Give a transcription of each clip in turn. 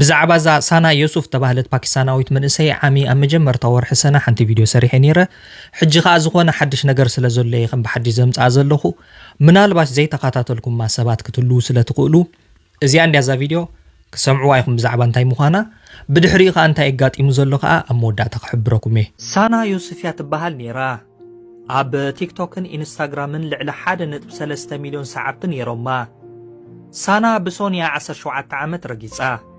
بزعبا زا سانا يوسف تباهلت باكستاناويت من اسي عامي ام مجمر تور حسنا حنتي فيديو سريح نيره حجي خا زخونه حدش نجر سلا زلي خم بحدي زمصا زلخو منالباش زي تقاتاتلكم ما سبات كتلو سلا تقولو ازي عندي ذا فيديو كسمعوا ايكم بزعبا انتي مخانا بدحري خا انتي اغاطيمو زلو خا امودا تخبركم سانا يوسف يا تباهل نيره اب تيك توكن انستغرامن لعل 1.3 مليون ساعات نيروما سانا بسونيا 17 عامت رقيصه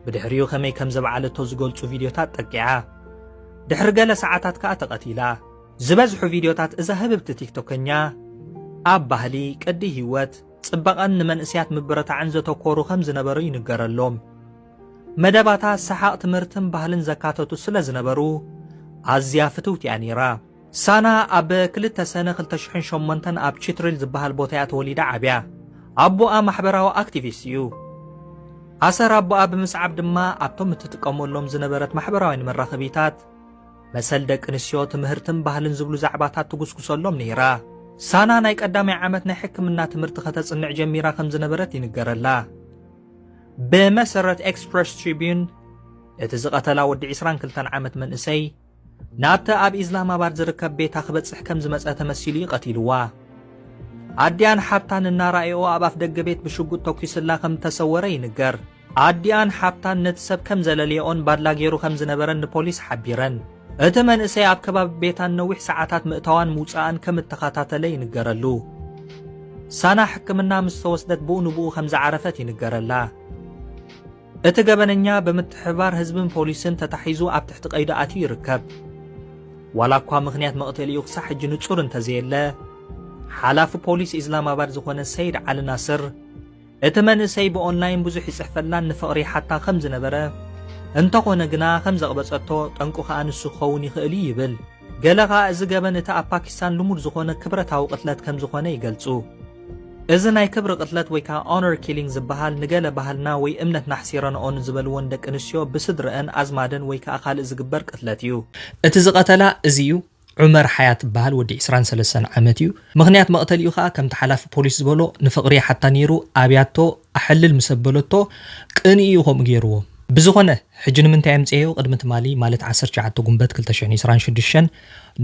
بدحريو خمي كم زبعلتو زغلصو فيديوتات تقيعه دحر قال ساعاتات كا تقتيلا زبزحو فيديوتات اذا هببت تيك توكنيا اب ባህሊ ቀዲ ህይወት ጽባቐን ንመንእስያት ምብረታ ዓንዘ ተኮሩ ከም ዝነበሩ ይንገረሎም መደባታ ሰሓቅ ትምህርትን ባህልን ዘካተቱ ስለ ዝነበሩ ኣዝያ ፍትውት እያ ነይራ ሳና ኣብ 2 ሰነ 2008 ኣብ ቺትሪል ዝበሃል ቦታ እያ ተወሊዳ ዓብያ ኣቦኣ ማሕበራዊ ኣክቲቪስት እዩ ኣሰር ኣቦኣ ብምስዓብ ድማ ኣብቶም እትጥቀመሎም ዝነበረት ማሕበራዊ መራኸቢታት መሰል ደቂ ኣንስትዮ ትምህርትን ባህልን ዝብሉ ዛዕባታት ትጉስኩሰሎም ነይራ ሳና ናይ ቀዳማይ ዓመት ናይ ሕክምና ትምህርቲ ከተጽንዕ ጀሚራ ከም ዝነበረት ይንገረላ በመሰረት ኤክስፕረስ ትሪቢዩን እቲ ዝቐተላ ወዲ 22 ዓመት መንእሰይ ናብታ ኣብ ኢስላማባድ ዝርከብ ቤታ ክበጽሕ ከም ዝመጸ ተመሲሉ ይቀቲልዋ ኣዲያን ሓብታን እናራእዮ ኣብ ኣፍ ደገ ቤት ብሽጉጥ ተኩስላ ከም ተሰወረ ይንገር ኣዲያን ሓብታን ነቲ ሰብ ከም ዘለልዮን ባድላ ገይሩ ከም ዝነበረን ንፖሊስ ሓቢረን እቲ መንእሰይ ኣብ ከባቢ ቤታን ነዊሕ ሰዓታት ምእታዋን ሙፃኣን ከም ተኸታተለ ይንገረሉ ሳና ሕክምና ምስ ተወስደት ብኡንብኡ ከም ዝዓረፈት ይንገረላ እቲ ገበነኛ ብምትሕባር ህዝብን ፖሊስን ተታሒዙ ኣብ ትሕቲ ቀይዲ ኣትዩ ይርከብ ዋላ እኳ ምኽንያት መቕተሊኡ ክሳብ ሕጂ ንጹር እንተዘየለ ሓላፊ ፖሊስ ኢስላማባድ ዝኾነ ሰይድ ዓሊ ናስር እቲ መንእሰይ ብኦንላይን ብዙሕ ይጽሕፈላን ንፍቕሪ ሓታ ከም ዝነበረ እንተኾነ ግና ከም ዘቕበጸቶ ጠንቁ ኸኣ ንሱ ክኸውን ይኽእል ይብል ገለኻ እዚ ገበን እቲ ኣብ ፓኪስታን ልሙድ ዝኾነ ክብረታዊ ቅትለት ከም ዝኾነ ይገልጹ እዚ ናይ ክብሪ ቅትለት ወይ ከዓ ኦነር ኪሊንግ ዝበሃል ንገለ ባህልና ወይ እምነት ናሕሲረንኦን ዝበልዎን ደቂ ኣንስትዮ ብስድረአን ኣዝማደን ወይ ከዓ ካልእ ዝግበር ቅትለት እዩ እቲ ዝቐተላ እዚ እዩ ዑመር ሓያት በሃል ወዲ 23 ዓመት እዩ ምኽንያት መቕተሊኡ ከዓ ከም ተሓላፊ ፖሊስ ዝበሎ ንፍቕሪ ሓታ ነይሩ ኣብያቶ ኣሕልል ምሰበለቶ ቅንኡ ከምኡ ገይርዎ بزخونه حجن من تايم تيو قدمت مالي مالت 19 ጉንበት 2026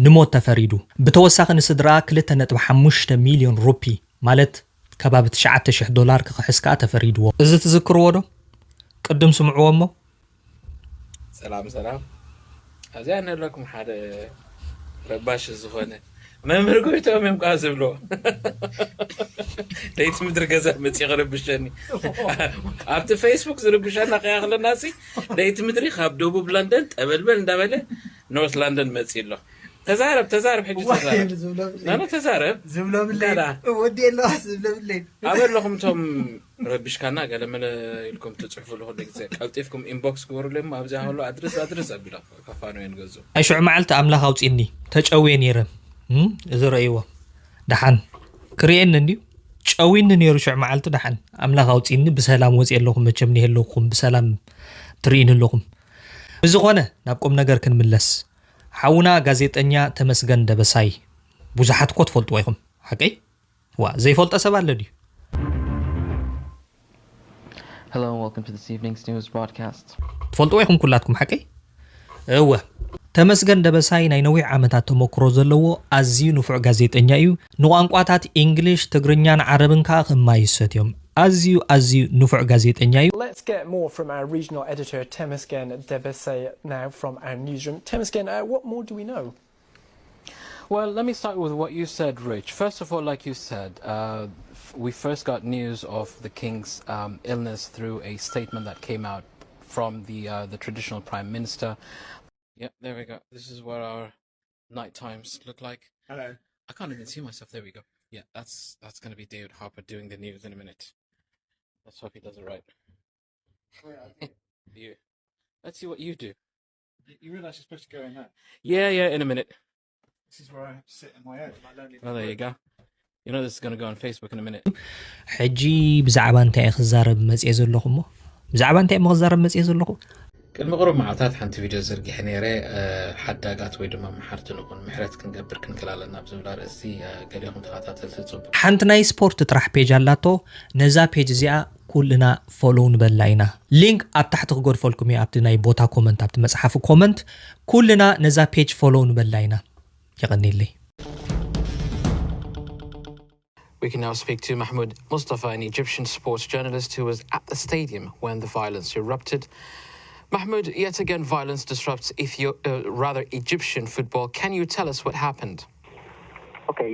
ንሞት ተፈሪዱ بتوسخ نسدرا 2.5 ሚሊዮን ሩፒ ማለት ከባቢ $9,000 ክሕስካ ተፈሪድዎ እዚ ትዝክርዎ ዶ ቅድም ስምዕዎሞ ሰላም አዚያ ነለኩም ሓደ ረባሽ ዝኾነ መምህር ጎይቶም እምቃ ዝብሎ ለይት ምድር ገዛ መጽ ይغربሽኒ ኣብቲ ፌስቡክ ዝርብሻና ቀያኽለናሲ ለይት ምድሪ ካብ ደቡብ ለንደን ጠበልበል እንዳበለ ኖርት ለንደን መጽ ይሎ ተዛረብ ሕጂ ተዛረብ ዝብለብለይ ወዲየላ ዝብለብለይ አበለኩም ቶም ረብሽካና ገለመለ ኢልኩም ትጽሕፉ ለሆነ ግዜ ቀልጢፍኩም ኢንቦክስ ግበሩልም ኣብዛ ሁሉ አድረስ አብላ ከፋኑ የንገዙ አይሹዕ መዓልቲ አምላኽ አውጪኒ ተጨውየ ነይረ እዚ ረእይዎ ደሓን ክሪኤን እንዲዩ ጨዊን ነይሩ ሽዕ መዓልቲ ደሓን አምላኽ አውጪኒ ብሰላም ወጽ የለኩም መቸም ነይለኩም ብሰላም ትሪኢን ኣለኩም ብዝኾነ ናብ ቁም ነገር ክንምለስ ሓውና ጋዜጠኛ ተመስገን ደበሳይ ብዙሓት ኮት ፈልጡ ወይኹም ሓቀይ ዋ ዘይፈልጠ ሰብ አለ ድዩ Hello and welcome to this evening's news broadcast. تفضلوا ويكم كلاتكم حكي ايوه ተመስገን ደበሳይ ናይ ነዊሕ ዓመታት ተሞክሮ ዘለዎ ኣዝዩ ንፉዕ ጋዜጠኛ እዩ ንቋንቋታት እንግሊሽ ትግርኛን ዓረብን ከዓ ከማይሰት እዮም ኣዝዩ ንፉዕ ጋዜጠኛ እዩ Let's get more from our regional editor Temesgen Debesay now from our newsroom. Temesgen, what more do we know? Well, let me start with what you said, Rich. First of all, like you said, we first got news of the king's illness through a statement that came out from the traditional prime minister. Yep, there we go. This is what our night times look like. Hello. I can't even see myself. There we go. Yeah, that's going to be David Harper doing the news in a minute. Let's hope he does it right. You. Let's see what you do. You realise you're supposed to go in there? Yeah, in a minute. This is where I have to sit in my own, my lonely. Oh, there you go. You know this is going to go on Facebook in a minute. ሕጂ ብዛዕባ እንታይ ክዛረብ መጽእ ዘለኹሞ ብዛዕባ እንታይ መዛረብ መጽእ ዘለኹ ቅድሚ ቅሩብ መዓልታት ሓንቲ ቪድዮ ዘርጊሐ ነይረ ሓዳጋት ወይ ድማ መሓርቲ ንኹን ምሕረት ክንገብር ክንክላለና ብዝብላ ርእሲ ገሊኹም ተኸታተልቲ ጽቡቕ ሓንቲ ናይ ስፖርት ጥራሕ ፔጅ ኣላቶ ነዛ ፔጅ እዚኣ ኩልና ፎሎው ንበላ ኢና ሊንክ ኣብ ታሕቲ ክጎድፈልኩም እየ ኣብቲ ናይ ቦታ ኮመንት ኣብቲ መጽሓፍ ኮመንት ኩልና ነዛ ፔጅ ፎሎው ንበላ ኢና ይቕኒልይ We can now speak to Mahmoud Mustafa, an Egyptian sports journalist who was at the stadium when the violence erupted. Mahmoud, yet again violence disrupts Egyptian football. Can you tell us what happened? Okay,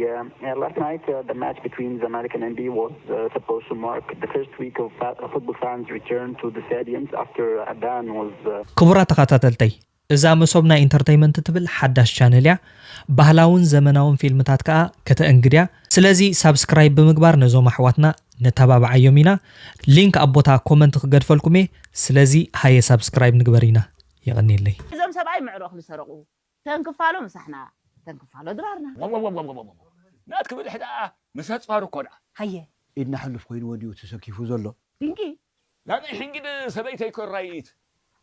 last night the match between Zamalek and NB was supposed to mark the first week of football fans' return to the stadiums after a ban was... ክቡራት ተኸታተልተይ እዛ መሶብ ናይ ኢንተርቴይንመንት ትብል ሓዳሽ ቻነል እያ ባህላውን ዘመናውን ፊልምታት ከዓ ከተእንግድያ ስለዚ ሳብስክራይብ ብምግባር ነዞም ኣሕዋትና ነተባብዓዮም ኢና ሊንክ ኣብ ቦታ ኮመንት ክገድፈልኩም እየ ስለዚ ሃየ ሳብስክራይብ ንግበር ኢና ይቕኒልይ እዞም ሰብኣይ ምዕሩኽ ዝሰረቑ ተንክፋሎ ምሳሕና ተንክፋሎ ድራርና ናት ክብል ሕዳ ምስ ኣፅፋሩ እኮ ዳ ሃየ ኢድና ሕልፍ ኮይኑ ወዲኡ ተሰኪፉ ዘሎ ድንቂ ናብይ ሕንጊድ ሰበይተይ ኮራይት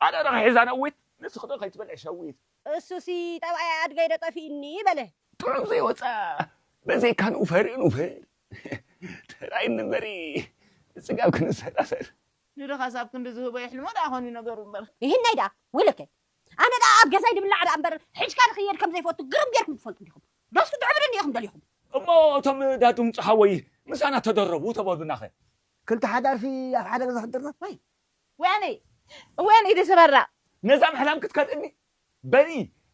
ኣነ ረኺ ሒዛ ነዊት ንስኽዶ ከይትበልዕ ሸዊት እሱሲ ጠብኣይ ኣድገይ ደጠፊእኒ በለ ጥዑም ዘይወፃእ በዘይካ ንኡፈር ንኡፈር ተራይ ንበሪ ፅጋብ ክንሰዳሰር ንድኻ ሳብ ክንዲ ዝህቦ ይሕልሞ ዳ ኾኑ ነገሩ እምበር ይህናይ ዳ ውልከ ኣነ ዳ ኣብ ገዛይ ድብላዕ ዳ እምበር ሕጅካ ንኽየድ ከም ዘይፈቱ ግርም ጌርኩም ትፈልጡ ዲኹም ደስኩ ትዕብርኒ ኢኹም ደሊኹም እሞ እቶም ዳጡም ፀሓወይ ምሳና ተደረቡ ተበሉና ኸ ክልተ ሓዳርፊ ኣብ ሓደ ገዛ ክድርና ወይ ወያነይ ድስበራ ነዛ ምሕላም ክትከድእኒ በኒ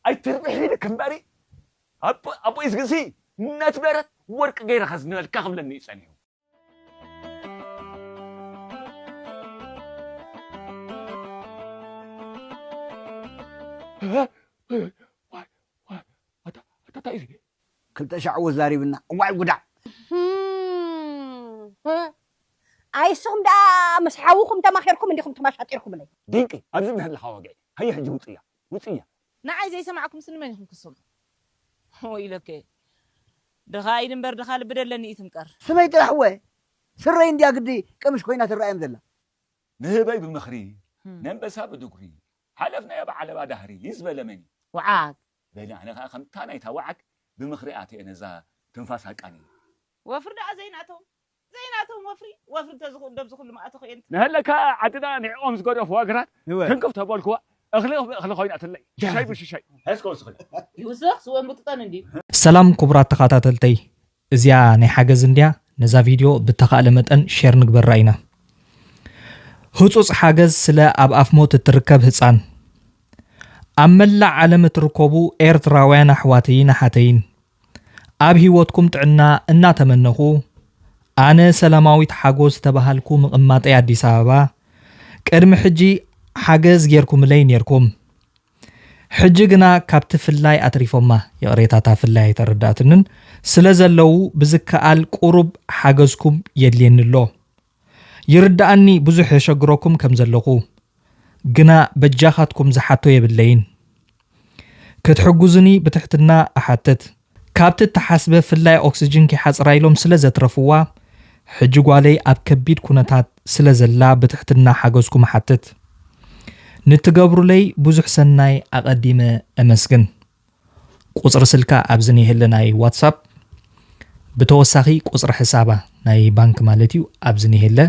ኣይትርብሕ ኢልክ እምበሪ ኣቦይ ዝግሲ ነትበረት ወርቂ ገይረኻ ዝንበልካ ክብለኒ ይጸኒሑ ክልተ ሻዕ ወዛሪብና ዋይ ጉዳዕ ኣይስኹም ዳ ምስ ሓዊኹም ተማኺርኩም እንዲኹም ተማሻጢርኩም ለይ ድንቂ ኣብዚ ምህልኻ ወግዒ ሃየ ሕጂ ውፅያ ንዓይ ዘይሰማዕኩም ስንመን ኢኹም ክሰሙ ወኢለከ ድኻ ኢድ እምበር ድኻ ልቢ ደለኒ እዩ ትምቀር ስመይ ጥራሕ ወ ስረይ እንድያ ግዲ ቅምሽ ኮይና ትረኣዮም ዘላ ንህበይ ብምኽሪ ነንበሳ ብድጉሪ ሓለፍናዮ በዓለባ ዳህሪ ይዝበለመኒ ወዓግ በሊ ኣነ ከዓ ከምታ ናይታ ወዓግ ብምኽሪ ኣትየ ነዛ ትንፋስ ሃቃኒ ወፍሪ ዳኣ ዘይናቶም ወፍሪ እንተዝኽእሉ ደብ ዝኽእሉ ማእቶ ኽእየንቲ ንህለካ ዓድና ንዕኦም ዝገደፉ ኣግራት ክንክፍ ተበልክዋ እኽሊ ኮይና ትለይ ሽሻይ ብሽሻይ ሕዝኮ ስኽእል ይውስኽ ስወን ብጥጠን እንዲ ሰላም ክቡራት ተኸታተልተይ እዚኣ ናይ ሓገዝ እንድያ ነዛ ቪድዮ ብተኻእለ መጠን ሼር ንግበራ ኢና ህፁፅ ሓገዝ ስለ ኣብ ኣፍሞት እትርከብ ህፃን ኣብ መላእ ዓለም እትርከቡ ኤርትራውያን ኣሕዋተይን ኣሓተይን ኣብ ሂወትኩም ጥዕና እናተመነኹ ኣነ ሰላማዊት ሓጎስ ተባሃልኩ ምቕማጠይ ኣዲስ ኣበባ ቅድሚ ሕጂ ሓገዝ ጌርኩምለይ ነርኩም ሕጂ ግና ካብቲ ፍላይ ኣትሪፎማ የቕሬታታ ፍላይ ኣይተረዳእትንን ስለ ዘለው ብዝከኣል ቁሩብ ሓገዝኩም የድልየንሎ ይርዳእኒ ብዙሕ የሸግረኩም ከም ዘለኹ ግና በጃኻትኩም ዝሓቶ የብለይን ክትሕጉዝኒ ብትሕትና ኣሓትት ካብቲ ተሓስበ ፍላይ ኦክሲጅን ኪሓፅራይሎም ስለ ዘትረፍዋ ሕጂ ጓለይ ኣብ ከቢድ ኩነታት ስለ ዘላ ብትሕትና ሓገዝኩም ኣሓትት ንትገብሩለይ ብዙሕ ሰናይ ኣቐዲመ ኣመስግን ቁፅሪ ስልካ ኣብዚ ኒህለ ናይ ዋትሳፕ ብተወሳኺ ቁፅሪ ሕሳባ ናይ ባንክ ማለት እዩ ኣብዚ ኒህለ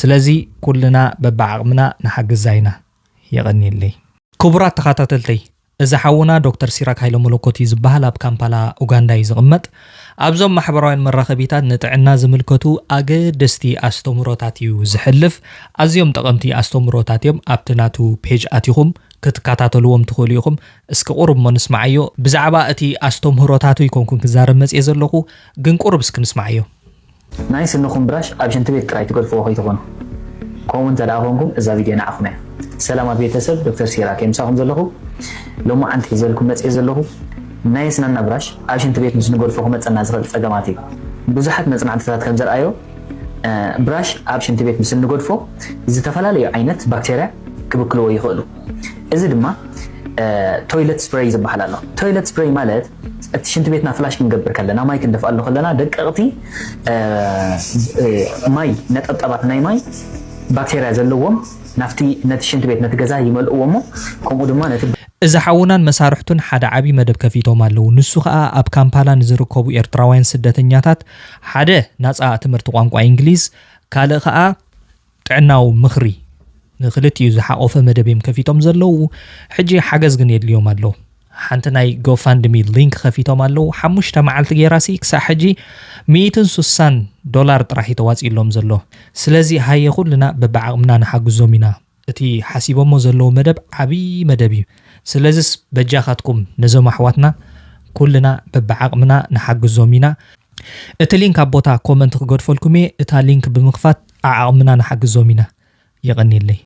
ስለዚ ኩልና በብዓቕምና ንሓግዛይና የቐኒለይ ክቡራት ተኸታተልተይ እዛ ሓውና ዶክተር ሲራክ ሃይለ መለኮት ዝበሃል ኣብ ካምፓላ ኡጋንዳ እዩ ዝቕመጥ ኣብዞም ማሕበራውያን መራኸቢታት ንጥዕና ዝምልከቱ ኣገደስቲ ኣስተምህሮታት እዩ ዝሕልፍ ኣዝዮም ጠቐምቲ ኣስተምህሮታት እዮም ኣብቲ ናቱ ፔጅ ኣቲኹም ክትከታተልዎም ትኽእሉ ኢኹም እስኪ ቁሩብ ሞ ንስማዓዮ ብዛዕባ እቲ ኣስተምህሮታቱ ይኮንኩን ክዛረብ መፅየ ዘለኹ ግን ቁሩብ እስኪ ንስማዓዮ ናይ ስንኹም ብራሽ ኣብ ሽንቲ ቤት ጥራይ ትገድፍዎ ከይትኾኑ ከምኡ እንተደኣ ኮንኩም እዛ ቪድዮ ንዓኹም እያ ሰላማት ቤተሰብ ዶክተር ሲራክ የምሳኹም ዘለኹ ሎሞ ዓንቲ ሒዘልኩም መፅየ ዘለኹ ናይ ስናና ብራሽ ኣብ ሽንቲ ቤት ምስ ንገድፎ ክመፀና ዝኽእል ፀገማት እዩ ብዙሓት መፅናዕትታት ከም ዘርኣዮ ብራሽ ኣብ ሽንቲ ቤት ምስ ንገድፎ ዝተፈላለዩ ዓይነት ባክቴርያ ክብክልዎ ይኽእሉ እዚ ድማ ቶይለት ስፕሬይ ዝበሃል ኣሎ ቶይለት ስፕሬይ ማለት እቲ ሽንቲ ቤትና ፍላሽ ክንገብር ከለና ማይ ክንደፍኣሉ ከለና ደቀቕቲ ማይ ነጠብጣባት ናይ ማይ ባክቴርያ ዘለዎም ናፍቲ ነቲ ሽንት ቤት ነቲ ገዛ ይመልእዎ ሞ ከምኡ ድማ ነቲ እዚ ሓውናን መሳርሕቱን ሓደ ዓቢ መደብ ከፊቶም ኣለዉ ንሱ ከዓ ኣብ ካምፓላ ንዝርከቡ ኤርትራውያን ስደተኛታት ሓደ ናፃ ትምህርቲ ቋንቋ እንግሊዝ ካልእ ከዓ ጥዕናዊ ምኽሪ ንኽልቲኡ ዝሓቆፈ መደብ እዮም ከፊቶም ዘለዉ ሕጂ ሓገዝ ግን የድልዮም ኣለዉ ሓንቲ ናይ ጎፋንድሚ ሊንክ ከፊቶም ኣለዉ 5 መዓልቲ ጌራሲ ክሳብ ሕጂ $160 ጥራሕ ተዋፂሎም ዘሎ ስለዚ ሃየ ኩልና በብዓቕምና ንሓግዞም ኢና እቲ ሓሲቦሞ ዘለዉ መደብ ዓቢ መደብ እዩ ስለዚ በጃኻትኩም ነዞም ኣሕዋትና ኩልና በብዓቕምና ንሓግዞም ኢና እቲ ሊንክ ኣብ ቦታ ኮመንት ክገድፈልኩም እየ እታ ሊንክ ብምኽፋት ዓቕምና ንሓግዞም ኢና ይቐኒለይ